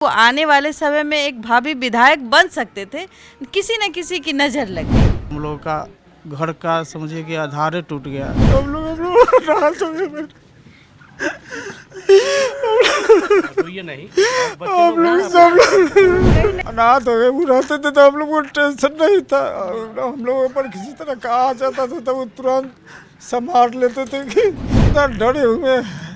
वो आने वाले समय में एक भावी विधायक बन सकते थे, किसी न किसी की नज़र लग गई। हम लोग का घर का समझिए कि आधार ही टूट गया। हम लोग ये नहीं सब लोग अनाथ हो गए। वो रहते थे तो हम लोग को टेंशन नहीं था। हम लोगों पर किसी तरह का आ जाता था तो वो तुरंत संभाल लेते थे कि इतना डरे हुए हैं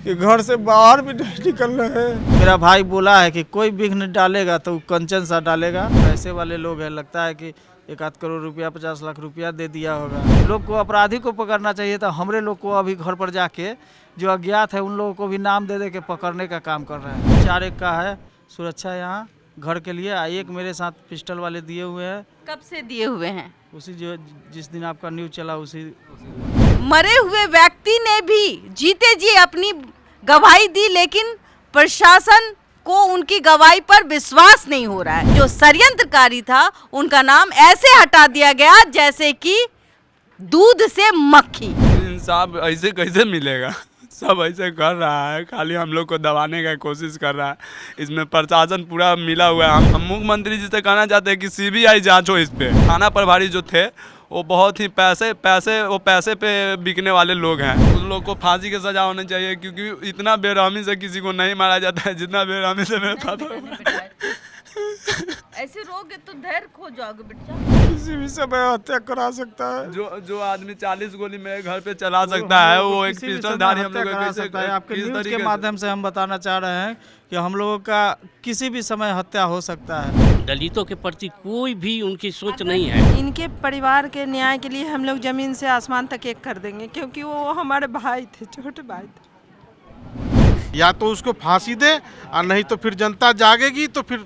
कि घर से बाहर भी नहीं निकल रहे हैं। मेरा भाई बोला है कि कोई विघ्न डालेगा तो कंचन सा डालेगा। पैसे वाले लोग हैं, लगता है कि 1-8 करोड़ रुपया 50 लाख रुपया दे दिया होगा। लोग को अपराधी को पकड़ना चाहिए था। हमरे लोग को अभी घर पर जाके जो अज्ञात है उन लोगों को भी नाम दे के पकड़ने का काम कर रहे हैं। 4 एक का है सुरक्षा यहाँ घर के लिए। एक मेरे साथ पिस्टल वाले दिए हुए हैं। कब से दिए हुए हैं? उसी जो जिस दिन आपका न्यूज़ चला उसी। मरे हुए व्यक्ति ने भी जीते जी अपनी गवाही दी, लेकिन प्रशासन को उनकी गवाही पर विश्वास नहीं हो रहा है। जो षड्यंत्रकारी था उनका नाम ऐसे हटा दिया गया जैसे कि दूध से मक्खी। इंसाफ ऐसे कैसे मिलेगा? सब ऐसे कर रहा है, खाली हम लोग को दबाने का कोशिश कर रहा है। इसमें प्रशासन पूरा मिला हुआ है। हम मुख्यमंत्री जी से कहना चाहते हैं कि सीबीआई जांच हो इस पे। थाना प्रभारी जो थे वो बहुत ही पैसे पे बिकने वाले लोग हैं। उन लोग को फांसी की सजा होनी चाहिए, क्योंकि इतना बेरहमी से किसी को नहीं मारा जाता है जितना बेरहमी से मेरे पापा। ऐसे रहोगे तो धैर्य खो जाओगे बेटा। किसी भी समय हत्या करा सकता है। जो आदमी 40 गोली मेरे घर पे चला सकता है वो एक पिस्टलधारी हम लोग करा सकता है। आपके न्यूज़ के माध्यम से हम बताना चाह रहे हैं कि हम लोगों का किसी भी समय हत्या हो सकता है। दलितों के प्रति कोई भी उनकी सोच नहीं है। इनके परिवार के न्याय के लिए हम लोग जमीन से आसमान तक एक कर देंगे, क्योंकि वो हमारे भाई थे, छोटे भाई थे। या तो उसको फांसी दे और नहीं तो फिर जनता जागेगी तो फिर।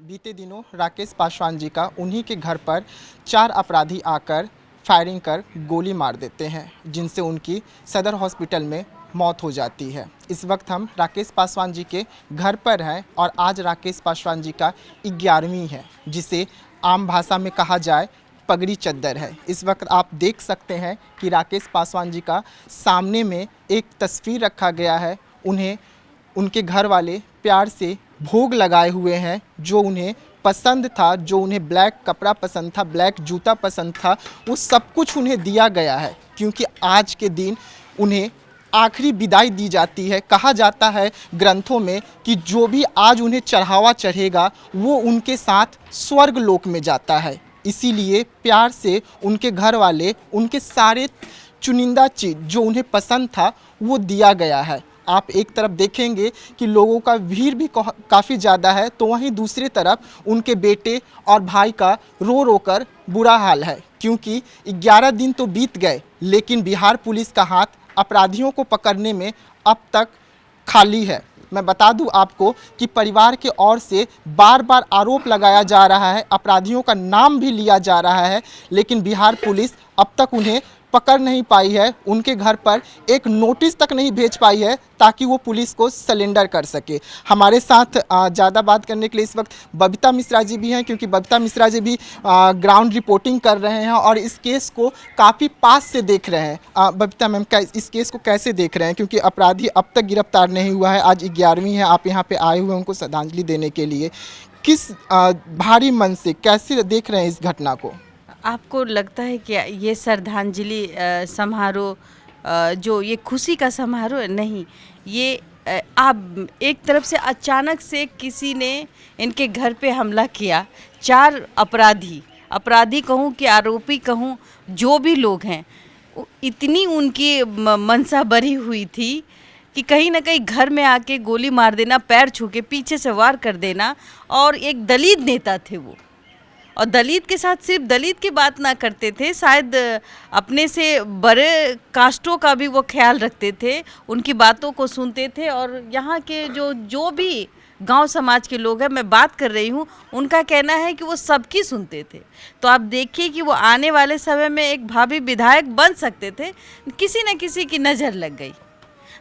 बीते दिनों राकेश पासवान जी का उन्हीं के घर पर 4 अपराधी आकर फायरिंग कर गोली मार देते हैं, जिनसे उनकी सदर हॉस्पिटल में मौत हो जाती है। इस वक्त हम राकेश पासवान जी के घर पर हैं और आज राकेश पासवान जी का 11वीं है, जिसे आम भाषा में कहा जाए पगड़ी चद्दर है। इस वक्त आप देख सकते हैं कि राकेश पासवान जी का सामने में एक तस्वीर रखा गया है। उन्हें उनके घर वाले प्यार से भोग लगाए हुए हैं। जो उन्हें पसंद था, जो उन्हें ब्लैक कपड़ा पसंद था, ब्लैक जूता पसंद था, वो सब कुछ उन्हें दिया गया है, क्योंकि आज के दिन उन्हें आखिरी विदाई दी जाती है। कहा जाता है ग्रंथों में कि जो भी आज उन्हें चढ़ावा चढ़ेगा वो उनके साथ स्वर्ग लोक में जाता है। इसीलिए प्यार से उनके घर वाले उनके सारे चुनिंदा चीज़ जो उन्हें पसंद था वो दिया गया है। आप एक तरफ देखेंगे कि लोगों का भीड़ भी काफ़ी ज़्यादा है, तो वहीं दूसरी तरफ उनके बेटे और भाई का रो रो कर बुरा हाल है, क्योंकि 11 दिन तो बीत गए, लेकिन बिहार पुलिस का हाथ अपराधियों को पकड़ने में अब तक खाली है। मैं बता दूं आपको कि परिवार के ओर से बार बार आरोप लगाया जा रहा है, अपराधियों का नाम भी लिया जा रहा है, लेकिन बिहार पुलिस अब तक उन्हें पकड़ नहीं पाई है। उनके घर पर एक नोटिस तक नहीं भेज पाई है ताकि वो पुलिस को सरेंडर कर सके। हमारे साथ ज़्यादा बात करने के लिए इस वक्त बबीता मिश्रा जी भी हैं, क्योंकि बबीता मिश्रा जी भी ग्राउंड रिपोर्टिंग कर रहे हैं और इस केस को काफ़ी पास से देख रहे हैं। बबीता मैम, इस केस को कैसे देख रहे हैं, क्योंकि अपराधी अब तक गिरफ्तार नहीं हुआ है, आज 11वीं है, आप यहाँ पर आए हुए हैं उनको श्रद्धांजलि देने के लिए। किस भारी मन से कैसे देख रहे हैं इस घटना को? आपको लगता है कि ये श्रद्धांजलि समारोह जो ये खुशी का समारोह है? नहीं, ये आप एक तरफ से अचानक से किसी ने इनके घर पे हमला किया। 4 अपराधी कहूँ कि आरोपी कहूँ, जो भी लोग हैं, इतनी उनकी मनसा भरी हुई थी कि कहीं ना कहीं घर में आके गोली मार देना, पैर छू के पीछे से वार कर देना। और एक दलित नेता थे वो, और दलित के साथ सिर्फ दलित की बात ना करते थे, शायद अपने से बड़े कास्टों का भी वो ख्याल रखते थे, उनकी बातों को सुनते थे। और यहाँ के जो भी गांव समाज के लोग हैं, मैं बात कर रही हूँ, उनका कहना है कि वो सबकी सुनते थे। तो आप देखिए कि वो आने वाले समय में एक भावी विधायक बन सकते थे, किसी न किसी की नज़र लग गई।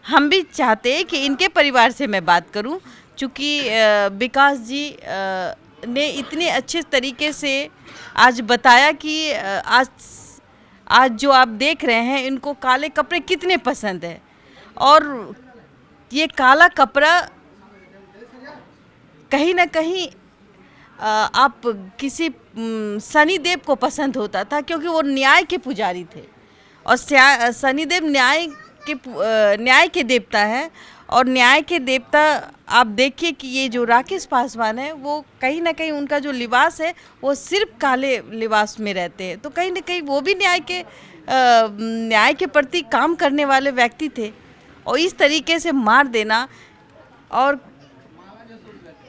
हम भी चाहते हैं कि इनके परिवार से मैं बात करूँ, चूँकि विकास जी ने इतने अच्छे तरीके से आज बताया कि आज जो आप देख रहे हैं, इनको काले कपड़े कितने पसंद है। और ये काला कपड़ा कहीं ना कहीं आप किसी सनी देव को पसंद होता था, क्योंकि वो न्याय के पुजारी थे और सनी देव न्याय के देवता है। और न्याय के देवता आप देखिए कि ये जो राकेश पासवान है वो कहीं ना कहीं उनका जो लिबास है वो सिर्फ काले लिबास में रहते हैं, तो कहीं ना कहीं वो भी न्याय के प्रति काम करने वाले व्यक्ति थे। और इस तरीके से मार देना, और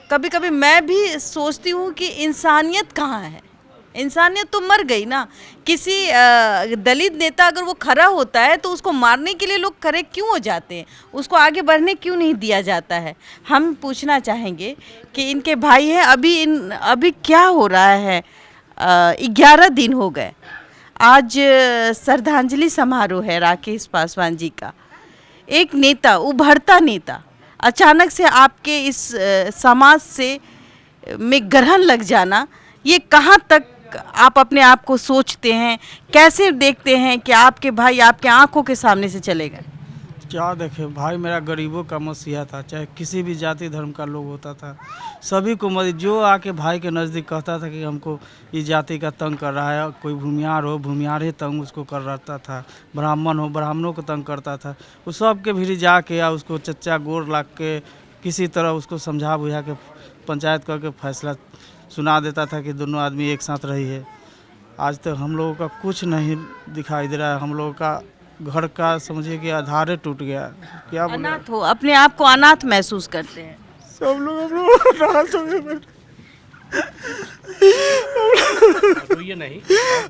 कभी कभी मैं भी सोचती हूँ कि इंसानियत कहाँ है। इंसानियत तो मर गई ना। किसी दलित नेता अगर वो खड़ा होता है तो उसको मारने के लिए लोग खड़े क्यों हो जाते हैं, उसको आगे बढ़ने क्यों नहीं दिया जाता है। हम पूछना चाहेंगे कि इनके भाई हैं, अभी क्या हो रहा है। 11 दिन हो गए, आज श्रद्धांजलि समारोह है राकेश पासवान जी का। एक नेता, उभरता नेता, अचानक से आपके इस समाज से में ग्रहण लग जाना, ये कहाँ तक आप अपने आप को सोचते हैं, कैसे देखते हैं कि आपके भाई आपके आंखों के सामने से चले गए? क्या देखे, भाई मेरा गरीबों का मसीहा था, चाहे किसी भी जाति धर्म का लोग होता था, सभी को मदद। जो आके भाई के नज़दीक कहता था कि हमको इस जाति का तंग कर रहा है, कोई भूमियार हो भूमियार ही तंग उसको कर रहा था, ब्राह्मण हो ब्राह्मणों को तंग करता था, वो सब के भी जाके या उसको चच्चा गोर ला के किसी तरह उसको समझा बुझा के पंचायत करके फैसला सुना देता था कि दोनों आदमी एक साथ रही है। आज तक हम लोगों का कुछ नहीं दिखाई दे रहा है। हम लोगों का घर का समझिए कि आधार ही टूट गया। क्या बोले, अनाथ हो, अपने आप को अनाथ महसूस करते हैं। सब लोग हम लोग अनाथ हो गए। ये नहीं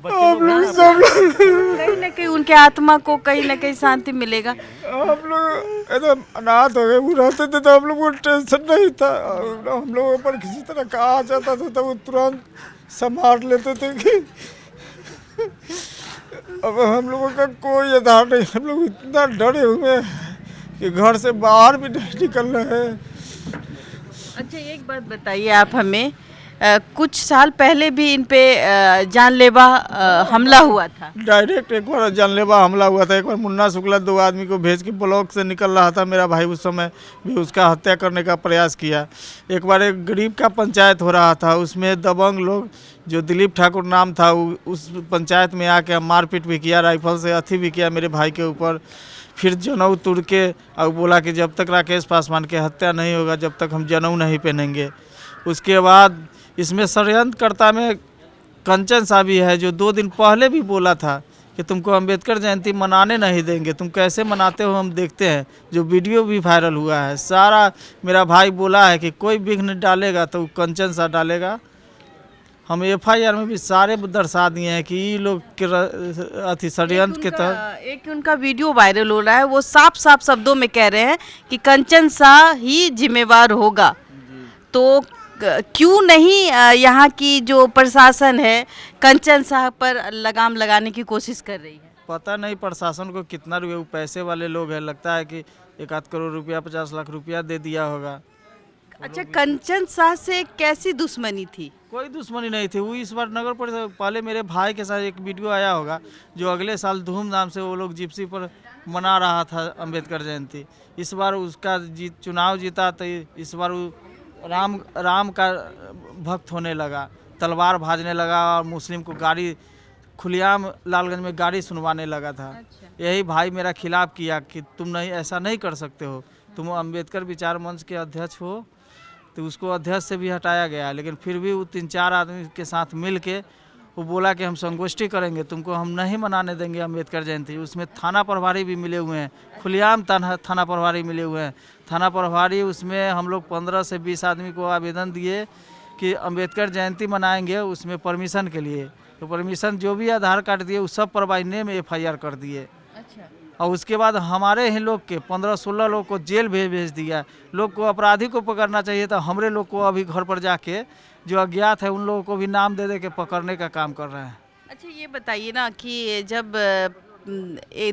हम लोग सब लोग कहीं ना कहीं उनके आत्मा को कहीं ना कहीं शांति मिलेगा। हम लोग एकदम अनाथ हो गए। वो रहते थे तो हम लोग को टेंशन नहीं था। हम लोगों पर किसी तरह का आ जाता था तो वो तुरंत संभाल लेते थे कि अब हम लोगों का कोई आधार नहीं। हम लोग इतना डरे हुए हैं कि घर से बाहर भी नहीं निकल रहे हैं। अच्छा, एक बात बताइए आप हमें, कुछ साल पहले भी इन पे जानलेवा हमला हुआ था। डायरेक्ट एक बार जानलेवा हमला हुआ था। एक बार मुन्ना शुक्ला 2 आदमी को भेज के ब्लॉक से निकल रहा था, मेरा भाई उस समय भी उसका हत्या करने का प्रयास किया। एक बार एक गरीब का पंचायत हो रहा था, उसमें दबंग लोग जो दिलीप ठाकुर नाम था उस पंचायत में आके मारपीट भी किया, राइफल से अथी भी किया मेरे भाई के ऊपर। फिर जनेऊ तुड़ के और बोला कि जब तक राकेश पासवान की हत्या नहीं होगा जब तक हम जनेऊ नहीं पहनेंगे। उसके बाद इसमें षड्यंत्रकर्ता में कंचन सा भी है, जो 2 दिन पहले भी बोला था कि तुमको अंबेडकर जयंती मनाने नहीं देंगे, तुम कैसे मनाते हो हम देखते हैं। जो वीडियो भी वायरल हुआ है, सारा मेरा भाई बोला है कि कोई विघ्न डालेगा तो कंचन सा डालेगा। हम FIR में भी सारे दर्शा दिए हैं कि ये लोग के अति षड्यंत्र के तहत। एक उनका वीडियो वायरल हो रहा है, वो साफ साफ शब्दों में कह रहे हैं कि कंचन शाह ही जिम्मेवार होगा। तो क्यों नहीं यहाँ की जो प्रशासन है कंचन शाह पर लगाम लगाने की कोशिश कर रही है? पता नहीं प्रशासन को कितना रुपये, पैसे वाले लोग हैं, लगता है कि 1-8 करोड़ रुपया 50 लाख रुपया दे दिया होगा। अच्छा, कंचन शाह से कैसी दुश्मनी थी? कोई दुश्मनी नहीं थी। वो इस बार नगर परिषद पहले मेरे भाई के साथ एक वीडियो आया होगा, जो अगले साल धूमधाम से वो लोग जिप्सी पर मना रहा था अंबेडकर जयंती। इस बार उसका चुनाव जीता तो इस बार वो राम का भक्त होने लगा, तलवार भाजने लगा और मुस्लिम को गाड़ी खुलेआम लालगंज में गाड़ी सुनवाने लगा था। यही भाई मेरा खिलाफ किया कि तुम नहीं, ऐसा नहीं कर सकते हो, तुम अंबेडकर विचार मंच के अध्यक्ष हो। तो उसको अध्यक्ष से भी हटाया गया, लेकिन फिर भी वो 3-4 आदमी के साथ मिल के वो बोला कि हम संगोष्ठी करेंगे, तुमको हम नहीं मनाने देंगे अंबेडकर जयंती। उसमें थाना प्रभारी भी मिले हुए हैं, खुलेआम थाना प्रभारी मिले हुए हैं। थाना प्रभारी उसमें हम लोग 15 से 20 आदमी को आवेदन दिए कि अंबेडकर जयंती मनाएंगे, उसमें परमिशन के लिए। तो परमिशन जो भी आधार कार्ड दिए उस सब पर बाई नेम FIR कर दिए। अच्छा। और उसके बाद हमारे ही लोग के 15-16 लोग को जेल भेज दिया। लोग को अपराधी को पकड़ना चाहिए था, हमारे लोग को अभी घर पर जाके जो अज्ञात है उन लोगों को भी नाम दे के पकड़ने का काम कर रहे हैं। अच्छा, ये बताइए ना कि जब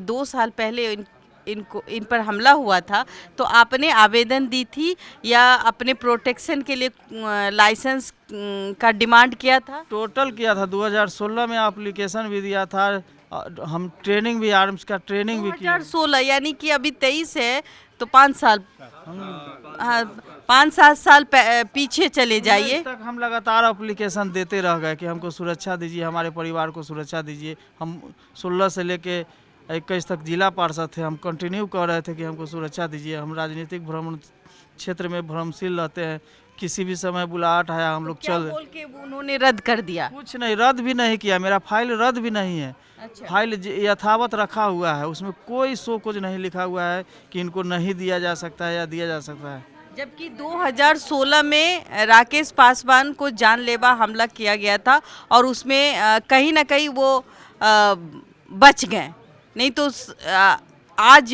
2 साल पहले इन पर हमला हुआ था तो आपने आवेदन दी थी या अपने प्रोटेक्शन के लिए लाइसेंस का डिमांड किया था? टोटल किया था, 2016 में एप्लीकेशन भी दिया था और हम ट्रेनिंग भी आर्म्स का ट्रेनिंग भी किए। 2016 यानी कि अभी 23 है तो 5 साल, हाँ 5-7 साल पीछे चले जाइए। तक हम लगातार एप्लीकेशन देते रह गए कि हमको सुरक्षा दीजिए, हमारे परिवार को सुरक्षा दीजिए। हम 16 से लेके 21 तक जिला पार्षद थे, हम कंटिन्यू कर रहे थे कि हमको सुरक्षा दीजिए। हम राजनीतिक भ्रमण क्षेत्र में भ्रमशील रहते हैं, किसी भी समय बुलाहट आया हम लोग क्या चल। बोल के उन्होंने रद्द कर दिया? कुछ नहीं, रद्द भी नहीं किया, मेरा फाइल रद्द भी नहीं है। अच्छा। फाइल यथावत रखा हुआ है, उसमें कोई सो कुछ नहीं लिखा हुआ है कि इनको नहीं दिया जा सकता है या दिया जा सकता है। जबकि 2016 में राकेश पासवान को जानलेवा हमला किया गया था और उसमें कहीं ना कहीं वो बच गए, नहीं तो आज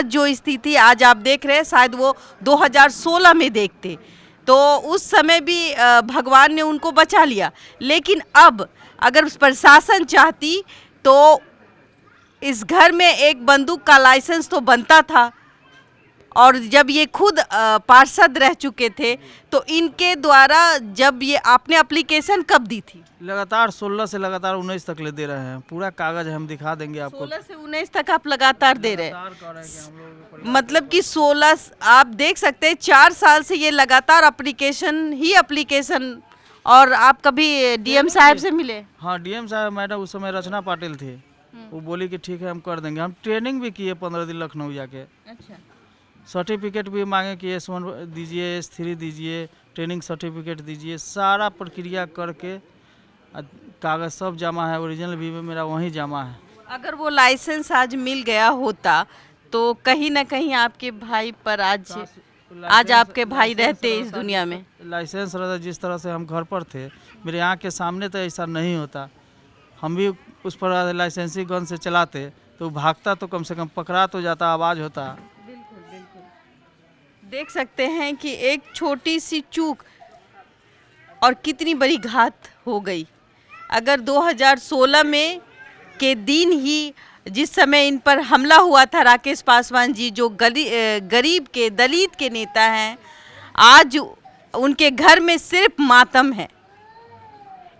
जो स्थिति आज आप देख रहे हैं शायद वो 2016 में देखते तो उस समय भी भगवान ने उनको बचा लिया। लेकिन अब अगर प्रशासन चाहती तो इस घर में एक बंदूक का लाइसेंस तो बनता था, और जब ये खुद पार्षद रह चुके थे तो इनके द्वारा जब ये आपने एप्लीकेशन कब दी थी? लगातार 16 से लगातार 19 तक ले दे रहे हैं, पूरा कागज हम दिखा देंगे आपको। 16 से 19 तक आप लगातार दे रहे लगातार कर रहे हैं कि हम लोगों को मतलब कि 16 आप देख सकते हैं 4 साल से ये लगातार एप्लीकेशन। और आप कभी डीएम साहब से मिले? हाँ, डीएम साहब मैडम उस समय रचना पाटिल थे, वो बोली कि ठीक है हम कर देंगे। हम ट्रेनिंग भी किए 15 दिन लखनऊ जाके। अच्छा। सर्टिफिकेट भी मांगे कि S1 दीजिए, S3 दीजिए, ट्रेनिंग सर्टिफिकेट दीजिए, सारा प्रक्रिया करके कागज़ सब जमा है, ओरिजिनल भी मेरा वहीं जमा है। अगर वो लाइसेंस आज मिल गया होता तो कहीं ना कहीं आपके भाई पर आज आपके भाई रहते इस दुनिया में। लाइसेंस रहता, जिस तरह से हम घर पर थे, मेरे आँख के सामने तो ऐसा नहीं होता। हम भी उस पर लाइसेंसी गन से चलाते तो भागता तो कम से कम पकड़ा तो जाता, आवाज़ होता। देख सकते हैं कि एक छोटी सी चूक और कितनी बड़ी घात हो गई। अगर 2016 में के दिन ही जिस समय इन पर हमला हुआ था, राकेश पासवान जी जो गरीब के दलित के नेता हैं, आज उनके घर में सिर्फ मातम है।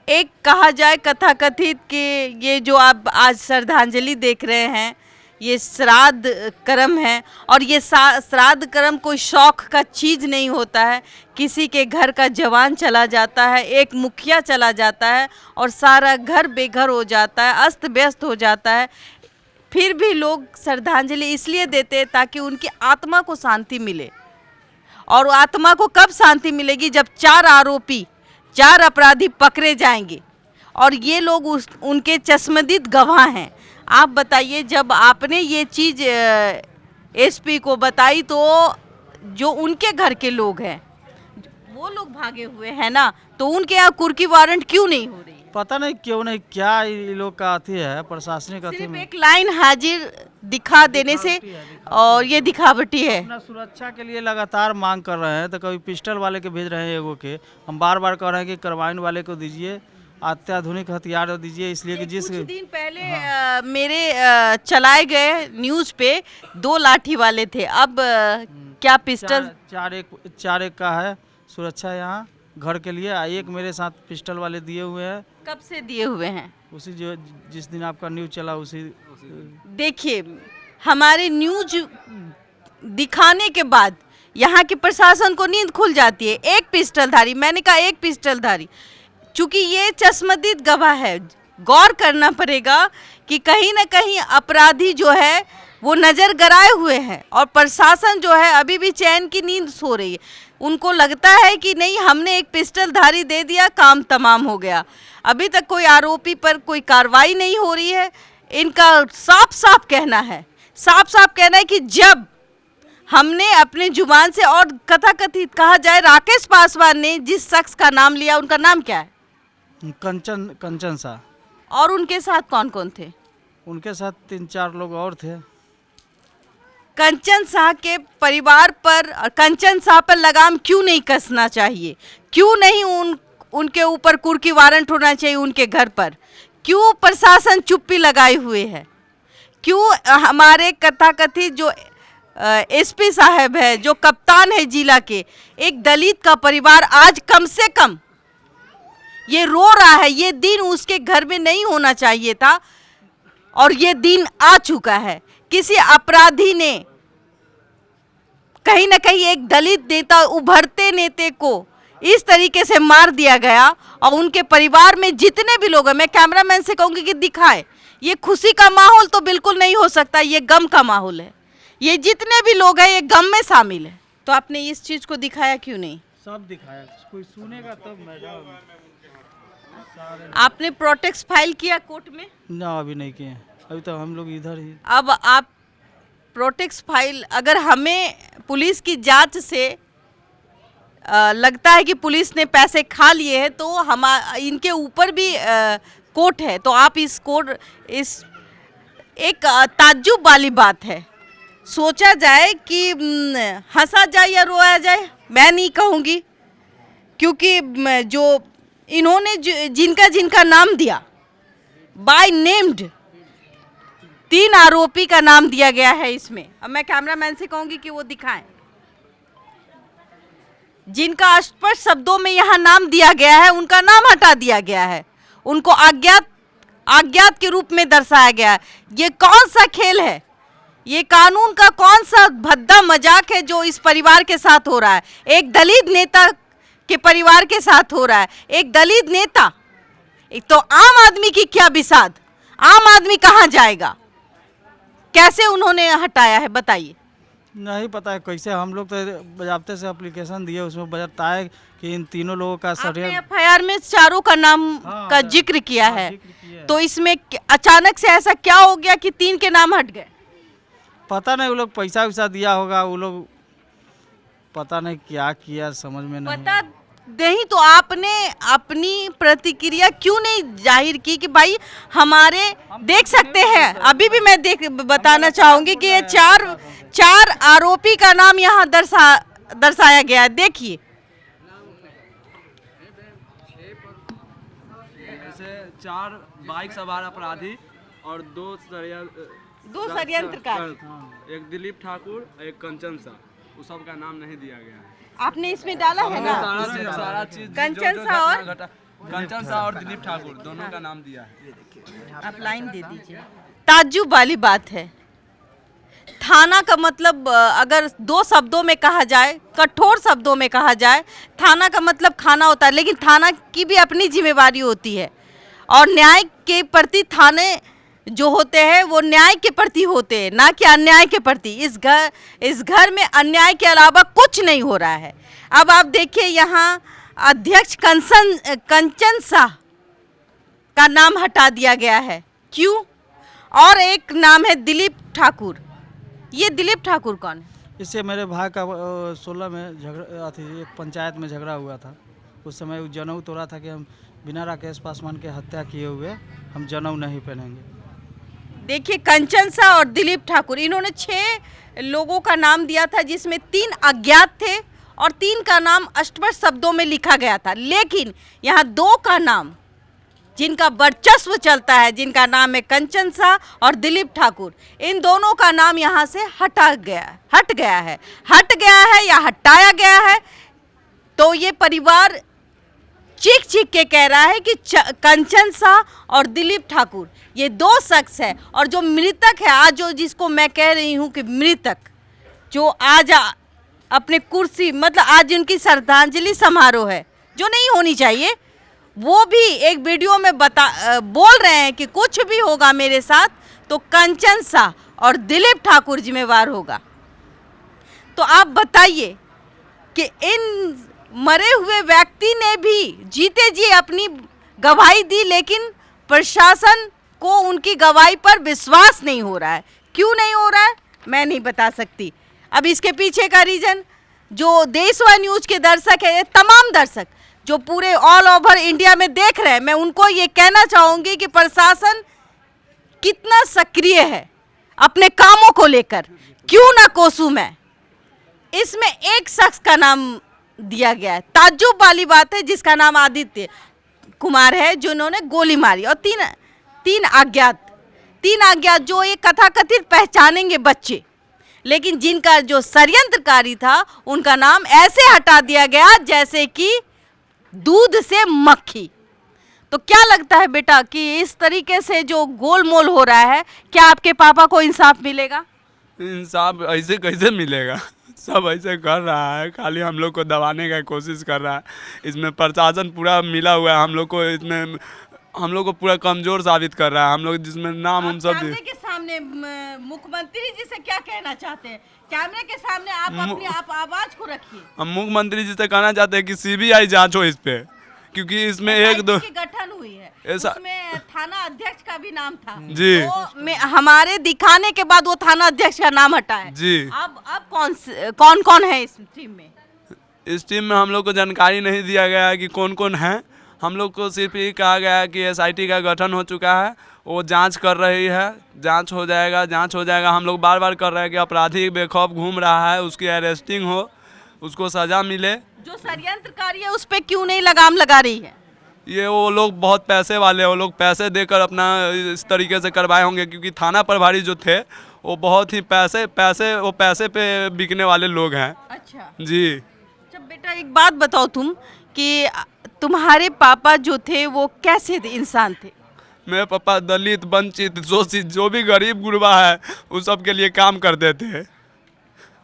एक कहा जाए कथाकथित कि ये जो आप आज श्रद्धांजलि देख रहे हैं ये श्राद्ध कर्म है, और ये श्राद्ध कर्म कोई शौक का चीज़ नहीं होता है। किसी के घर का जवान चला जाता है, एक मुखिया चला जाता है और सारा घर बेघर हो जाता है, अस्त व्यस्त हो जाता है, फिर भी लोग श्रद्धांजलि इसलिए देते हैं ताकि उनकी आत्मा को शांति मिले। और आत्मा को कब शांति मिलेगी? जब 4 अपराधी पकड़े जाएंगे, और ये लोग उनके चश्मदीद गवाह हैं। आप बताइए, जब आपने ये चीज़ एसपी को बताई तो जो उनके घर के लोग हैं वो लोग भागे हुए हैं ना, तो उनके यहाँ कुर्की वारंट क्यों नहीं हो रही? पता नहीं क्यों नहीं, क्या ये लोग का अथी है, प्रशासनिक अथी सिर्फ में। एक लाइन हाजिर दिखा देने से, और ये दिखावटी है। अपना सुरक्षा के लिए लगातार मांग कर रहे हैं, तो कभी पिस्टल वाले के भेज रहे हैं एगो के, हम बार बार कह रहे हैं कि कार्बाइन वाले को दीजिए, अत्याधुनिक हथियार दीजिए, इसलिए कि जिस कुछ दिन पहले मेरे चलाए गए न्यूज़ पे 2 लाठी वाले थे, अब क्या पिस्टल? चार एक का है सुरक्षा यहाँ घर के लिए, एक मेरे साथ पिस्टल वाले दिए हुए हैं। कब से दिए हुए हैं? उसी जो जिस दिन आपका न्यूज़ चला उसी। देखिए, हमारे न्यूज दिखाने के बाद यहाँ के प्रशासन को नींद खुल जाती है। एक पिस्टलधारी, मैंने कहा एक पिस्टलधारी, चूंकि ये चश्मदीद गवाह है, गौर करना पड़ेगा कि कहीं ना कहीं अपराधी जो है वो नज़र गराए हुए हैं, और प्रशासन जो है अभी भी चैन की नींद सो रही है। उनको लगता है कि नहीं, हमने एक पिस्टलधारी दे दिया, काम तमाम हो गया। अभी तक कोई आरोपी पर कोई कार्रवाई नहीं हो रही है। इनका साफ साफ कहना है कि जब हमने अपने जुबान से, और कथाकथित कहा जाए, राकेश पासवान ने जिस शख्स का नाम लिया, उनका नाम क्या है? कंचन शाह। और उनके साथ कौन कौन थे? उनके साथ 3-4 लोग और थे। कंचन शाह के परिवार पर और कंचन शाह पर लगाम क्यों नहीं कसना चाहिए? क्यों नहीं उनके ऊपर कुर्की वारंट होना चाहिए उनके घर पर? क्यों प्रशासन चुप्पी लगाए हुए है? क्यों हमारे कथाकथित जो एसपी साहब है, जो कप्तान है जिला के, एक दलित का परिवार आज कम से कम ये रो रहा है, ये दिन उसके घर में नहीं होना चाहिए था। और ये दिन आ चुका है। किसी अपराधी ने कहीं ना कहीं एक दलित नेता, उभरते नेता को इस तरीके से मार दिया गया और उनके परिवार में जितने भी लोग हैं, मैं कैमरामैन से कहूंगी कि दिखाए, ये खुशी का माहौल तो बिल्कुल नहीं हो सकता, ये गम का माहौल है। ये जितने भी लोग हैं ये गम में शामिल है। तो आपने इस चीज को दिखाया क्यों नहीं? सब दिखाया, कोई सुनेगा तब मैडम। आपने प्रोटेक्ट फाइल किया कोर्ट में? ना, अभी नहीं किए, अभी तो हम लोग इधर ही। अब आप प्रोटेक्ट फाइल, अगर हमें पुलिस की जांच से लगता है कि पुलिस ने पैसे खा लिए हैं तो हम इनके ऊपर भी कोर्ट है, तो आप इस कोर्ट, इस एक ताज्जुब वाली बात है। सोचा जाए कि हंसा जाए या रोया जाए, मैं नहीं कहूँगी, क्योंकि जो इन्होंने जिनका जिनका नाम दिया बाय नेम्ड, 3 आरोपी का नाम दिया गया है इसमें। अब मैं कैमरामैन से कहूंगी कि वो दिखाएं, जिनका स्पष्ट शब्दों में यहाँ नाम दिया गया है उनका नाम हटा दिया गया है, उनको अज्ञात के रूप में दर्शाया गया है। ये कौन सा खेल है? ये कानून का कौन सा भद्दा मजाक है जो इस परिवार के साथ हो रहा है? एक दलित नेता के परिवार के साथ हो रहा है। एक दलित नेता, एक तो आम आदमी की क्या बिसात, आम आदमी कहाँ जाएगा? कैसे उन्होंने हटाया है बताइए? नहीं पता है कैसे, हम लोग तो बजाबते से एप्लीकेशन दिए, उसमें बताया कि इन तीनों लोगों का आपने एफआईआर में चारों का नाम का जिक्र किया है, तो इसमें अचानक से ऐसा क्या हो गया कि 3 के नाम हट गए? पता नहीं, वो लोग पैसा वैसा दिया होगा, वो लोग पता नहीं क्या किया, समझ में नहीं। पता नहीं तो आपने अपनी प्रतिक्रिया क्यों नहीं जाहिर की कि भाई हमारे, देख सकते हैं अभी भी मैं बताना चाहूंगी कि ये चार आरोपी का नाम यहाँ दर्शाया गया है। देखिए, ऐसे 4 बाइक सवार अपराधी और 2 षड्यंत्रकार, एक दिलीप ठाकुर, एक कंचन सा, उस सब का नाम नहीं दिया गया है। आपने इसमें डाला है ना? सारा चीज कंचन सा और दिलीप ठाकुर दोनों का नाम दिया है। आप लाइन दे दीजिए। ताज्जुब वाली बात है। थाना का मतलब अगर 2 शब्दों में कहा जाए, कठोर शब्दों में कहा जाए, थाना का मतलब खाना होता है, लेकिन थाना की भी अपनी जिम्मेवारी होती है और न्याय के प्रति थाने जो होते हैं वो न्याय के प्रति होते हैं, ना कि अन्याय के प्रति। इस घर में अन्याय के अलावा कुछ नहीं हो रहा है। अब आप देखिए, यहाँ अध्यक्ष कंचन शाह का नाम हटा दिया गया है, क्यों? और एक नाम है दिलीप ठाकुर। ये दिलीप ठाकुर कौन है? इससे मेरे भाई का 16 में झगड़ा थी, एक पंचायत में झगड़ा हुआ था। उस समय वो जनेऊ तोड़ा था कि हम बिना राकेश पासवान के हत्या किए हुए हम जनेऊ नहीं पहनेंगे। देखिए, कंचन शाह और दिलीप ठाकुर, इन्होंने 6 लोगों का नाम दिया था, जिसमें 3 अज्ञात थे और 3 का नाम स्पष्ट शब्दों में लिखा गया था। लेकिन यहाँ 2 का नाम, जिनका वर्चस्व चलता है, जिनका नाम है कंचन शाह और दिलीप ठाकुर, इन दोनों का नाम यहाँ से हट गया है या हटाया गया है। तो ये परिवार चीख चीख के कह रहा है कि कंचन शाह और दिलीप ठाकुर ये 2 शख्स है, और जो मृतक है आज, जो जिसको मैं कह रही हूँ कि मृतक, जो आज अपने कुर्सी, मतलब आज उनकी श्रद्धांजलि समारोह है जो नहीं होनी चाहिए, वो भी एक वीडियो में बोल रहे हैं कि कुछ भी होगा मेरे साथ तो कंचन शाह और दिलीप ठाकुर जिम्मेवार होगा। तो आप बताइए कि इन मरे हुए व्यक्ति ने भी जीते जी अपनी गवाही दी, लेकिन प्रशासन को उनकी गवाही पर विश्वास नहीं हो रहा है। क्यों नहीं हो रहा है मैं नहीं बता सकती। अब इसके पीछे का रीज़न, जो देशवा न्यूज़ के दर्शक है, ये तमाम दर्शक जो पूरे ऑल ओवर इंडिया में देख रहे हैं, मैं उनको ये कहना चाहूँगी कि प्रशासन कितना सक्रिय है अपने कामों को लेकर। क्यों ना कोसू में इसमें एक शख्स का नाम दिया गया है, ताज्जुब वाली बात है, जिसका नाम आदित्य कुमार है, जिन्होंने गोली मारी, और तीन अज्ञात जो ये कथाकथित पहचानेंगे बच्चे, लेकिन जिनका जो षड्यंत्रकारी था उनका नाम ऐसे हटा दिया गया जैसे कि दूध से मक्खी। तो क्या लगता है बेटा कि इस तरीके से जो गोलमोल हो रहा है, क्या आपके पापा को इंसाफ मिलेगा? इंसाफ ऐसे कैसे मिलेगा? सब ऐसे कर रहा है, खाली हम लोग को दबाने का कोशिश कर रहा है। इसमें प्रशासन पूरा मिला हुआ है हम लोग को, इसमें हम लोग को पूरा कमज़ोर साबित कर रहा है। हम लोग जिसमें नाम हम सब कैमरे के सामने मुख्यमंत्री जी से क्या कहना चाहते हैं? कैमरे के सामने आप अपनी आप आवाज को रखिए। हम मुख्यमंत्री जी से कहना चाहते हैं कि सीबीआई जांच हो इस पे, क्योंकि इसमें एक दो की गठन हुई है, ऐसा उसमें थाना अध्यक्ष का भी नाम था जी। तो हमारे दिखाने के बाद वो थाना अध्यक्ष का नाम हटा है जी। अब कौन कौन है इस टीम में? इस टीम में हम लोग को जानकारी नहीं दिया गया है कि कौन कौन है। हम लोग को सिर्फ ये कहा गया है कि एसआईटी का गठन हो चुका है, वो जांच कर रही है, जांच हो जाएगा। हम लोग बार बार कर रहे हैं कि अपराधी बेखौफ घूम रहा है, उसकी अरेस्टिंग हो, उसको सज़ा मिले। जो षड्यंत्रकारी है उस पे क्यों नहीं लगाम लगा रही है? ये वो लोग बहुत पैसे वाले, वो लोग पैसे देकर अपना इस तरीके से करवाए होंगे, क्योंकि थाना प्रभारी जो थे वो बहुत ही पैसे पे बिकने वाले लोग हैं। अच्छा जी। जब बेटा एक बात बताओ तुम कि तुम्हारे पापा जो थे वो कैसे इंसान थे? मेरे पापा दलित, वंचित, शोषित, जो भी गरीब गुरबा है उस सब के लिए काम करते थे।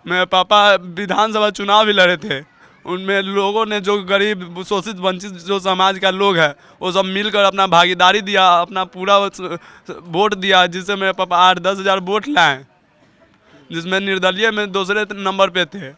मेरे पापा विधानसभा चुनाव भी लड़े थे, उनमें लोगों ने जो गरीब, शोषित, वंचित जो समाज का लोग है वो सब मिलकर अपना भागीदारी दिया, अपना पूरा वोट दिया, जिससे मेरे पापा 8-10 हज़ार वोट लाए, जिसमें निर्दलीय में दूसरे नंबर पे थे।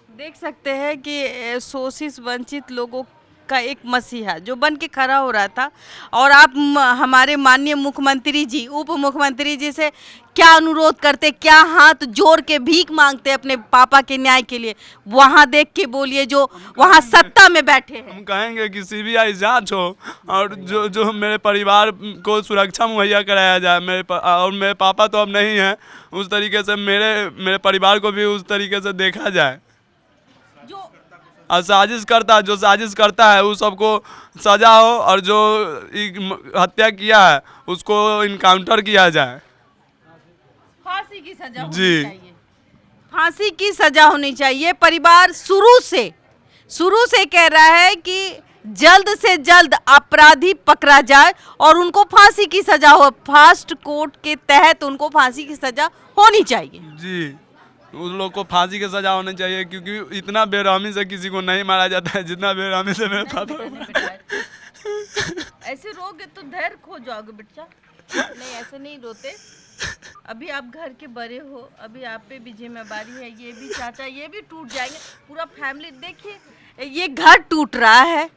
देख सकते हैं कि शोषित वंचित लोगों का एक मसीहा जो बन के खड़ा हो रहा था। और आप हमारे माननीय मुख्यमंत्री जी, उप मुख्यमंत्री जी से क्या अनुरोध करते, क्या हाथ जोड़ के भीख मांगते अपने पापा के न्याय के लिए? वहाँ देख के बोलिए जो वहाँ सत्ता में बैठे हैं। हम कहेंगे कि सीबीआई जांच हो और जो मेरे परिवार को सुरक्षा मुहैया कराया जाए। और मेरे पापा तो अब नहीं हैं, उस तरीके से मेरे परिवार को भी उस तरीके से देखा जाए। और जो साजिश करता है उस सबको सजा हो, और जो हत्या किया है उसको इनकाउंटर किया जाए। फांसी की सजा होनी जी। चाहिए, फांसी की सजा होनी चाहिए। परिवार शुरू से कह रहा है कि जल्द से जल्द अपराधी पकड़ा जाए और उनको फांसी की सजा हो, फास्ट कोर्ट के तहत उनको फांसी की सजा होनी चाहिए। जी, उस लोग को फांसी की सजा होनी चाहिए, क्योंकि इतना बेरहमी से किसी को नहीं मारा जाता है जितना बेरहमी से मेरे पापा। ऐसे रोगे तो धैर्य खो जाओगे बेटा। नहीं, ऐसे नहीं रोते। अभी आप घर के बड़े हो, अभी आप पे भी जिम्मेदारी है। ये भी चाचा, ये भी टूट जाएंगे, पूरा फैमिली। देखिए ये घर टूट रहा है।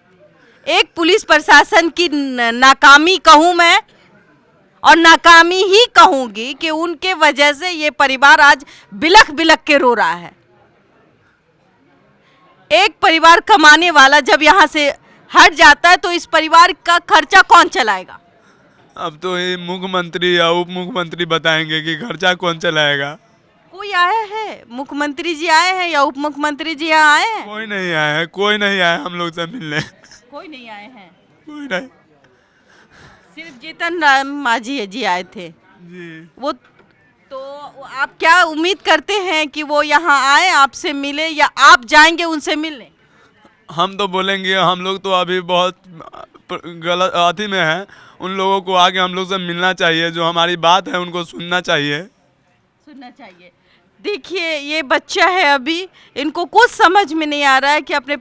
एक पुलिस प्रशासन की नाकामी कहूँ मैं, और नाकामी ही कहूंगी कि उनके वजह से ये परिवार आज बिलख बिलख के रो रहा है। एक परिवार कमाने वाला जब यहाँ से हट जाता है तो इस परिवार का खर्चा कौन चलाएगा? अब तो ये मुख्यमंत्री या उप मुख्यमंत्री बताएंगे कि खर्चा कौन चलाएगा। कोई आया है? मुख्यमंत्री जी आए हैं या उप मुख्यमंत्री जी यहाँ आए हैं? कोई नहीं आया है, कोई नहीं आया हम लोग से मिलने। कोई नहीं आए हैं, कोई नहीं। सिर्फ जीतन राम मांझी जी आए थे जी। वो तो आप क्या उम्मीद करते हैं कि वो यहाँ आए, आपसे मिले, या आप जाएंगे उनसे मिलने? हम तो बोलेंगे, हम लोग तो अभी बहुत गलत अथी में हैं। उन लोगों को आके हम लोग से मिलना चाहिए, जो हमारी बात है उनको सुनना चाहिए। देखिए ये बच्चा है, अभी इनको कुछ समझ में नहीं आ रहा है कि अपने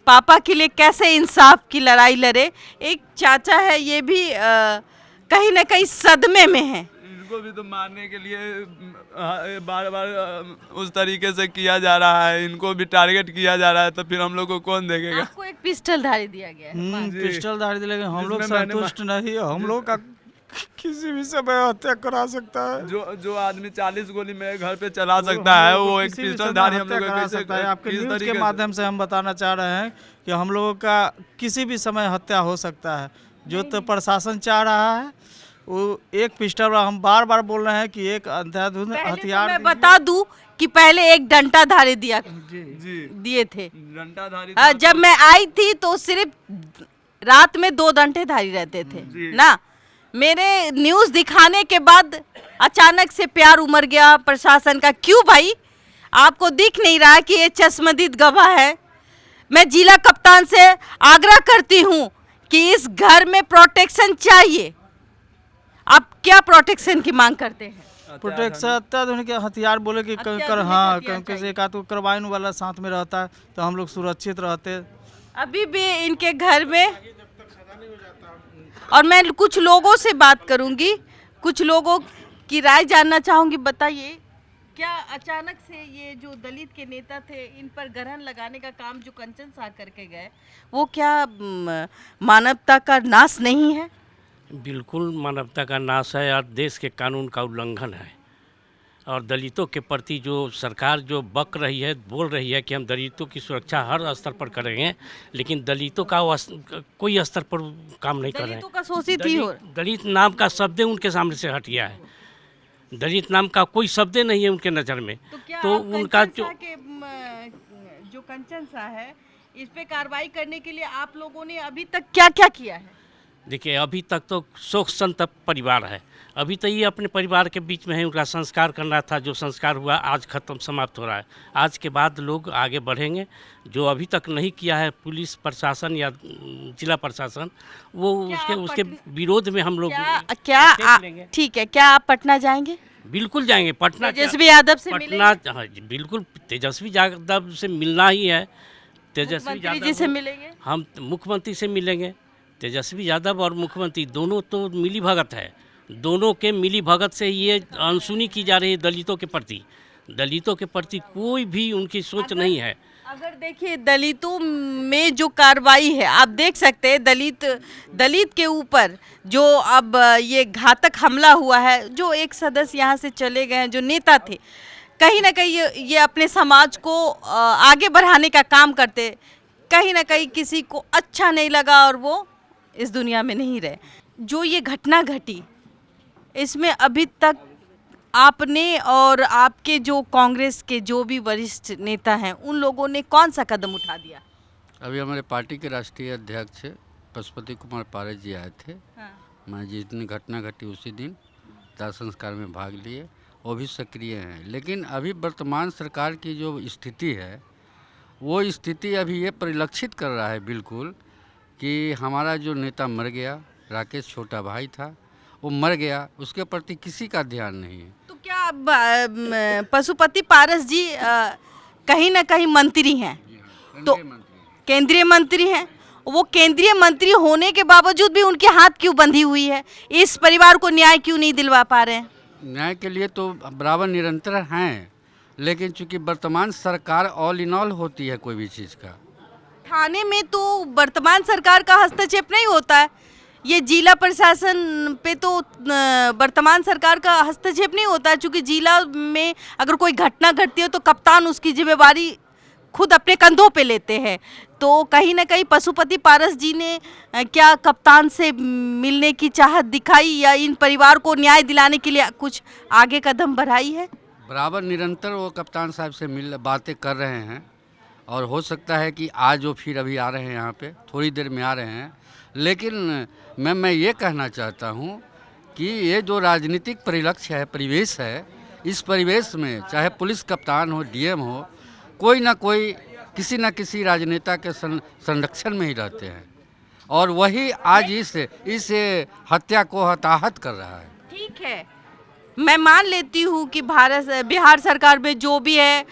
पापा के लिए कैसे इंसाफ की लड़ाई लड़े। एक चाचा है, ये भी कहीं ना कहीं सदमे में है। इनको भी तो मारने के लिए बार बार उस तरीके से किया जा रहा है, इनको भी टारगेट किया जा रहा है, तो फिर हम लोग को कौन देखेगा? आपको एक पिस्टल धारी दिया गया है। पिस्टल धारी दिया गया, हम लोग संतुष्ट नहीं है। हम लोग का किसी भी समय हत्या करा सकता है। जो आदमी 40 गोली मेरे घर पे चला सकता है, वो एक पिस्टल धारी हम लोग करा सकता है। आपके न्यूज़ के माध्यम से हम बताना चाह रहे हैं कि हम लोगों का किसी भी समय हत्या हो सकता है। जो तो प्रशासन चाह रहा है वो एक पिस्टल, हम बार बार बोल रहे हैं कि एक अंधाधुंध हथियार। मैं बता दूं कि पहले एक डंटाधारी दिए थे। डंटाधारी जब मैं आई थी तो सिर्फ रात में 2 डंटेधारी रहते थे ना। मेरे न्यूज़ दिखाने के बाद अचानक से प्यार उमड़ गया प्रशासन का। क्यों भाई, आपको दिख नहीं रहा कि ये चश्मदीद गवाह है? मैं जिला कप्तान से आग्रह करती हूँ कि इस घर में प्रोटेक्शन चाहिए। आप क्या प्रोटेक्शन की मांग करते हैं? प्रोटेक्शन अत्याधुनिक हथियार बोले कि अत्याधुनिक हाँ, हथियार क्योंकि चाहिए। एक आध कार्बाइन वाला साथ में रहता है तो हम लोग सुरक्षित रहते। अभी भी इनके घर में, और मैं कुछ लोगों से बात करूंगी, कुछ लोगों की राय जानना चाहूंगी। बताइए, क्या अचानक से ये जो दलित के नेता थे इन पर ग्रहण लगाने का काम जो कंचन साह करके गए, वो क्या मानवता का नाश नहीं है? बिल्कुल मानवता का नाश है और देश के कानून का उल्लंघन है। और दलितों के प्रति जो सरकार जो बक रही है, बोल रही है कि हम दलितों की सुरक्षा हर स्तर पर करेंगे, लेकिन दलितों का कोई स्तर पर काम नहीं कर रहे दलितों हैं। का शोषित ही हो। दलित नाम का शब्द उनके सामने से हट गया है। दलित नाम का कोई शब्द नहीं है उनके नज़र में। तो क्या तो आप उनका कंचन जो साह के जो कंचन साह है, इस पे कार्रवाई करने के लिए आप लोगों ने अभी तक क्या क्या किया है? देखिए, अभी तक तो शोक संतप्त परिवार है। अभी तो ये अपने परिवार के बीच में है, उनका संस्कार करना था, जो संस्कार हुआ आज खत्म समाप्त हो रहा है। आज के बाद लोग आगे बढ़ेंगे। जो अभी तक नहीं किया है पुलिस प्रशासन या जिला प्रशासन, वो उसके विरोध में हम लोग स्टेप लेंगे। ठीक है, क्या आप पटना जाएंगे? बिल्कुल जाएंगे। पटना तेजस्वी यादव से पटना, हाँ जी, बिल्कुल तेजस्वी यादव से मिलना ही है। तेजस्वी मुख्यमंत्री जी से मिलेंगे? हम मुख्यमंत्री से मिलेंगे। तेजस्वी यादव और मुख्यमंत्री दोनों तो मिली भगत है। दोनों के मिली भगत से ये अनसुनी की जा रही है दलितों के प्रति। दलितों के प्रति कोई भी उनकी सोच नहीं है। अगर देखिए, दलितों में जो कार्रवाई है, आप देख सकते हैं दलित के ऊपर जो अब ये घातक हमला हुआ है, जो एक सदस्य यहाँ से चले गए हैं, जो नेता थे, कहीं ना कहीं ये अपने समाज को आगे बढ़ाने का काम करते, कहीं ना कहीं किसी को अच्छा नहीं लगा और वो इस दुनिया में नहीं रहे। जो ये घटना घटी, इसमें अभी तक आपने और आपके जो कांग्रेस के जो भी वरिष्ठ नेता हैं, उन लोगों ने कौन सा कदम उठा दिया? अभी हमारे पार्टी के राष्ट्रीय अध्यक्ष पशुपति कुमार पारे जी आए थे। हाँ। मैं जिस दिन घटना घटी उसी दिन दाह संस्कार में भाग लिए, वो भी सक्रिय हैं। लेकिन अभी वर्तमान सरकार की जो स्थिति है, वो स्थिति अभी ये परिलक्षित कर रहा है बिल्कुल कि हमारा जो नेता मर गया, राकेश छोटा भाई था, वो मर गया, उसके प्रति किसी का ध्यान नहीं है। तो क्या पशुपति पारस जी कहीं ना कहीं मंत्री हैं, तो केंद्रीय मंत्री हैं, वो केंद्रीय मंत्री होने के बावजूद भी उनके हाथ क्यों बंधी हुई है? इस परिवार को न्याय क्यों नहीं दिलवा पा रहे हैं? न्याय के लिए तो बराबर निरंतर हैं, लेकिन चूंकि वर्तमान सरकार ऑल इन ऑल होती है कोई भी चीज़ का। थाने में तो वर्तमान सरकार का हस्तक्षेप नहीं होता है, ये जिला प्रशासन पे तो वर्तमान सरकार का हस्तक्षेप नहीं होता है, क्योंकि जिला में अगर कोई घटना घटती है तो कप्तान उसकी जिम्मेवारी खुद अपने कंधों पे लेते हैं। तो कहीं ना कहीं पशुपति पारस जी ने क्या कप्तान से मिलने की चाहत दिखाई या इन परिवार को न्याय दिलाने के लिए कुछ आगे कदम बढ़ाई है? बराबर निरंतर वो कप्तान साहब से बातें कर रहे हैं, और हो सकता है कि आज वो फिर अभी आ रहे हैं, यहाँ पे थोड़ी देर में आ रहे हैं। लेकिन मैं ये कहना चाहता हूँ कि ये जो राजनीतिक परिलक्ष्य है, परिवेश है, इस परिवेश में चाहे पुलिस कप्तान हो, डीएम हो, कोई ना कोई किसी न किसी राजनेता के संरक्षण में ही रहते हैं, और वही आज इस हत्या को हताहत कर रहा है। ठीक है, मैं मान लेती हूँ कि बिहार सरकार में जो भी है,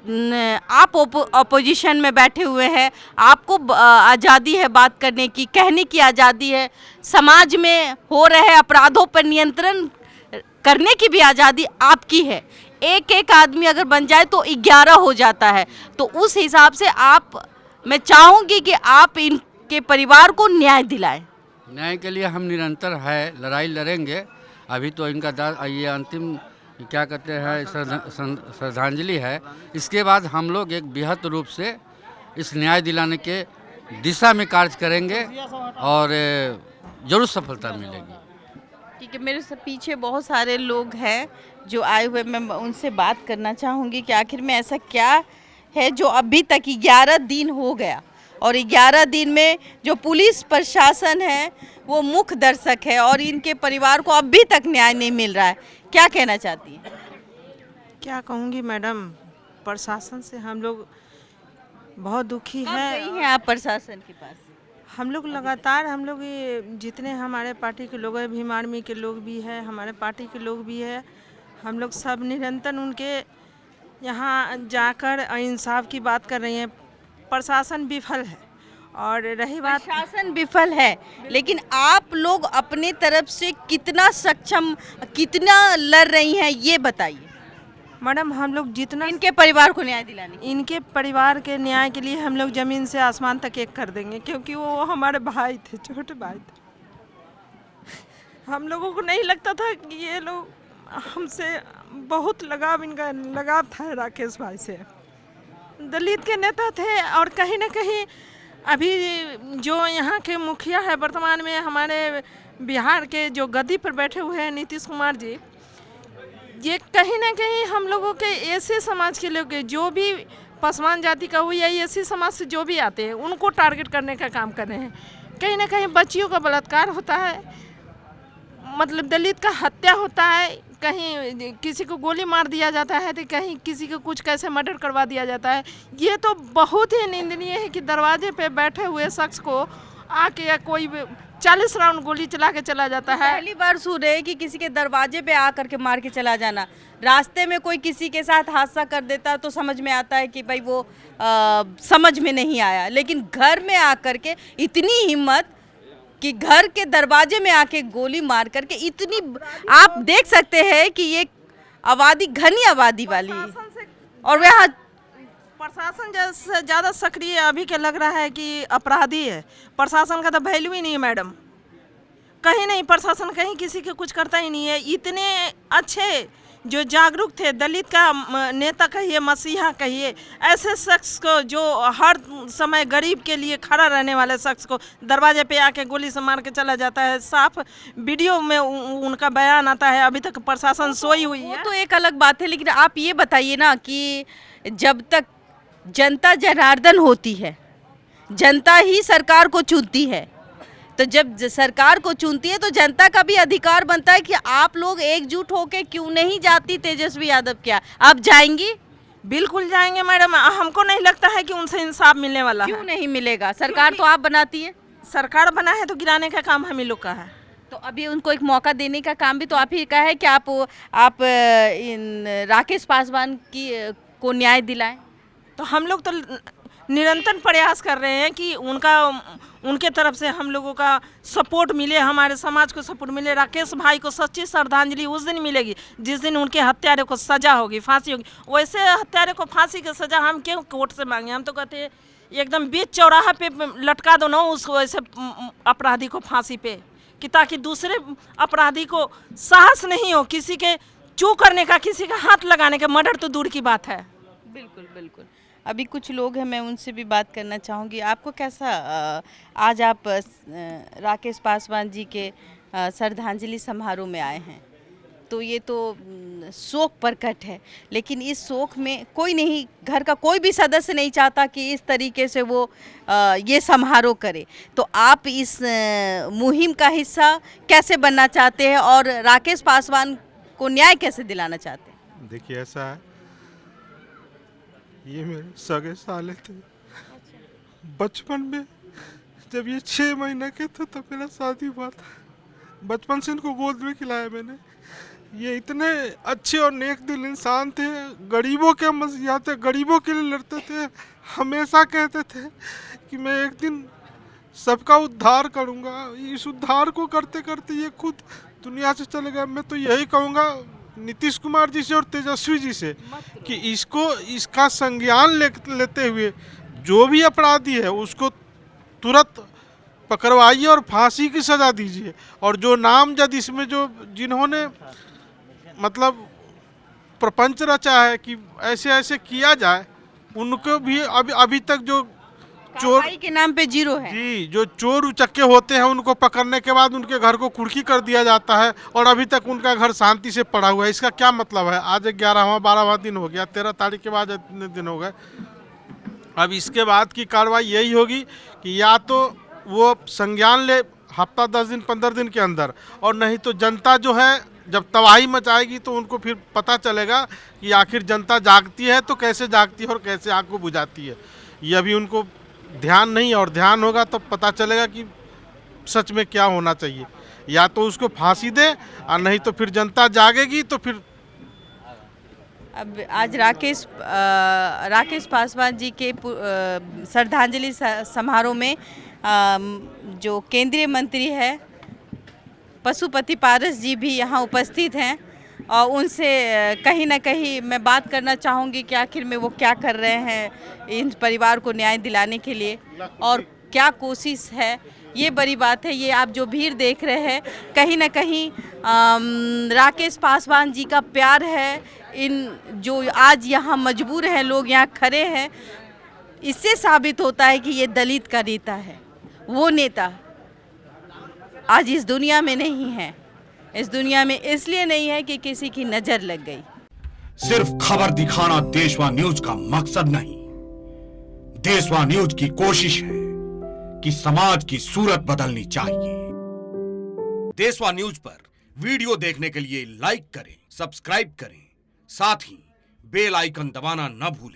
आप ऑपोजिशन में बैठे हुए हैं, आपको आज़ादी है बात करने की, कहने की आज़ादी है, समाज में हो रहे अपराधों पर नियंत्रण करने की भी आज़ादी आपकी है। एक एक आदमी अगर बन जाए तो 11 हो जाता है। तो उस हिसाब से मैं चाहूँगी कि आप इनके परिवार को न्याय दिलाएं। न्याय के लिए हम निरंतर है, लड़ाई लड़ेंगे। अभी तो इनका ये अंतिम क्या कहते हैं श्रद्धांजलि है। इसके बाद हम लोग एक बृहद रूप से इस न्याय दिलाने के दिशा में कार्य करेंगे और जरूर सफलता मिलेगी। ठीक है, मेरे से पीछे बहुत सारे लोग हैं जो आए हुए, मैं उनसे बात करना चाहूँगी कि आखिर में ऐसा क्या है जो अभी तक 11 दिन हो गया, और 11 दिन में जो पुलिस प्रशासन है वो मुख्य दर्शक है और इनके परिवार को अभी तक न्याय नहीं मिल रहा है। क्या कहना चाहती हैं? क्या कहूँगी मैडम, प्रशासन से हम लोग बहुत दुखी कब है। गई हैं आप प्रशासन के पास? हम लोग लगातार, हम लोग ये जितने हमारे पार्टी के लोग हैं, भीम आर्मी के लोग भी हैं, हमारे पार्टी के लोग भी हैं, हम लोग सब निरंतर उनके यहाँ जाकर इंसाफ की बात कर रही हैं। प्रशासन विफल है। और रही बात, प्रशासन विफल है, लेकिन आप लोग अपने तरफ से कितना सक्षम, कितना लड़ रही हैं, ये बताइए। मैडम हम लोग जितना इनके परिवार को न्याय दिलाने के इनके परिवार के न्याय के लिए हम लोग ज़मीन से आसमान तक एक कर देंगे, क्योंकि वो हमारे भाई थे, छोटे भाई थे। हम लोगों को नहीं लगता था कि ये लोग हमसे, बहुत लगाव, इनका लगाव था राकेश भाई से। दलित के नेता थे और कहीं ना कहीं अभी जो यहाँ के मुखिया है वर्तमान में हमारे बिहार के, जो गद्दी पर बैठे हुए हैं नीतीश कुमार जी, ये कहीं ना कहीं हम लोगों के ऐसे समाज के लोग, जो भी पसमान जाति का हो या ऐसी समाज से जो भी आते हैं, उनको टारगेट करने का काम कर रहे हैं। कहीं ना कहीं बच्चियों का बलात्कार होता है, मतलब दलित का हत्या होता है, कहीं किसी को गोली मार दिया जाता है, तो कहीं किसी को कुछ कैसे मर्डर करवा दिया जाता है। ये तो बहुत ही निंदनीय है कि दरवाजे पे बैठे हुए शख्स को आके कोई 40 राउंड गोली चला के चला जाता है। पहली बार सुन रहे हैं कि किसी के दरवाजे पे आकर के मार के चला जाना। रास्ते में कोई किसी के साथ हादसा कर देता तो समझ में आता है कि भाई वो समझ में नहीं आया, लेकिन घर में आकर के इतनी हिम्मत कि घर के दरवाजे में आके गोली मार करके, इतनी आप देख सकते हैं कि ये आबादी घनी आबादी वाली, और वह प्रशासन जैसे ज़्यादा सक्रिय अभी के लग रहा है कि अपराधी है। प्रशासन का तो वैल्यू ही नहीं है मैडम, कहीं नहीं, प्रशासन कहीं किसी के कुछ करता ही नहीं है। इतने अच्छे जो जागरूक थे, दलित का नेता कहिए, मसीहा कहिए, ऐसे शख्स को जो हर समय गरीब के लिए खड़ा रहने वाले शख्स को दरवाजे पे आके गोली से मार के चला जाता है। साफ वीडियो में उनका बयान आता है। अभी तक प्रशासन सोई हुई है। वो तो एक अलग बात है, लेकिन आप ये बताइए ना कि जब तक जनता जनार्दन होती है, जनता ही सरकार को चुनती है, तो जब सरकार को चुनती है तो जनता का भी अधिकार बनता है कि आप लोग एकजुट होकर क्यों नहीं जाती तेजस्वी यादव क्या? आप जाएंगी? बिल्कुल जाएंगे मैडम। हमको नहीं लगता है कि उनसे इंसाफ मिलने वाला है। क्यों नहीं मिलेगा? सरकार तो आप बनाती है। सरकार बना है तो गिराने का काम हम ही लोग का है। तो अभी उनको एक मौका देने का काम भी तो आप ही का है कि आप इन राकेश पासवान की को न्याय दिलाएं। तो हम लोग तो निरंतर प्रयास कर रहे हैं कि उनके तरफ से हम लोगों का सपोर्ट मिले, हमारे समाज को सपोर्ट मिले। राकेश भाई को सच्ची श्रद्धांजलि उस दिन मिलेगी जिस दिन उनके हत्यारे को सजा होगी, फांसी होगी। वैसे हत्यारे को फांसी की सजा हम क्यों कोर्ट से मांगे? हम तो कहते हैं एकदम बीच चौराहा पे लटका दो ना उस वैसे अपराधी को फांसी पे, कि ताकि दूसरे अपराधी को साहस नहीं हो किसी के चू करने का, किसी का हाथ लगाने का। मर्डर तो दूर की बात है। बिल्कुल बिल्कुल। अभी कुछ लोग हैं, मैं उनसे भी बात करना चाहूँगी। आपको कैसा आज आप राकेश पासवान जी के श्रद्धांजलि समारोह में आए हैं, तो ये तो शोक प्रकट है, लेकिन इस शोक में कोई नहीं, घर का कोई भी सदस्य नहीं चाहता कि इस तरीके से वो ये समारोह करे। तो आप इस मुहिम का हिस्सा कैसे बनना चाहते हैं और राकेश पासवान को न्याय कैसे दिलाना चाहते हैं? देखिए ऐसा है, ये मेरे सगे साले थे। बचपन में जब ये 6 महीने के थे तब मेरा शादी हुआ था। बचपन से इनको गोद में खिलाया मैंने। ये इतने अच्छे और नेक दिल इंसान थे, गरीबों के मसीहा थे, गरीबों के लिए लड़ते थे। हमेशा कहते थे कि मैं एक दिन सबका उद्धार करूंगा। इस उद्धार को करते करते ये खुद दुनिया से चले गए। मैं तो यही कहूँगा नीतीश कुमार जी से और तेजस्वी जी से कि इसका संज्ञान लेते हुए जो भी अपराधी है उसको तुरंत पकड़वाइए और फांसी की सज़ा दीजिए। और जो नामजद इसमें जो जिन्होंने मतलब प्रपंच रचा है कि ऐसे ऐसे किया जाए, उनको भी अभी तक जो चोर के नाम पे 0 है जी, जो चोर उचक्के होते हैं उनको पकड़ने के बाद उनके घर को कुर्की कर दिया जाता है और अभी तक उनका घर शांति से पड़ा हुआ है। इसका क्या मतलब है? आज 11वां 12वां दिन हो गया, 13 तारीख के बाद इतने दिन हो गए। अब इसके बाद की कार्रवाई यही होगी कि या तो वो संज्ञान ले हफ्ता 10 दिन 15 दिन के अंदर, और नहीं तो जनता जो है जब तबाही मचाएगी तो उनको फिर पता चलेगा कि आखिर जनता जागती है तो कैसे जागती है और कैसे आग को बुझाती है। ये अभी उनको ध्यान नहीं, और ध्यान होगा तो पता चलेगा कि सच में क्या होना चाहिए। या तो उसको फांसी दे और नहीं तो फिर जनता जागेगी तो फिर। अब आज राकेश पासवान जी के श्रद्धांजलि समारोह में जो केंद्रीय मंत्री है पशुपति पारस जी भी यहाँ उपस्थित हैं और उनसे कहीं ना कहीं मैं बात करना चाहूँगी कि आखिर में वो क्या कर रहे हैं इन परिवार को न्याय दिलाने के लिए और क्या कोशिश है। ये बड़ी बात है। ये आप जो भीड़ देख रहे हैं कहीं ना कहीं राकेश पासवान जी का प्यार है। इन जो आज यहाँ मजबूर हैं लोग यहाँ खड़े हैं, इससे साबित होता है कि ये दलित का नेता है। वो नेता आज इस दुनिया में नहीं है। इस दुनिया में इसलिए नहीं है कि किसी की नजर लग गई। सिर्फ खबर दिखाना देशवा न्यूज का मकसद नहीं। देशवा न्यूज की कोशिश है कि समाज की सूरत बदलनी चाहिए। देशवा न्यूज पर वीडियो देखने के लिए लाइक करें, सब्सक्राइब करें, साथ ही बेल आइकन दबाना न भूलें।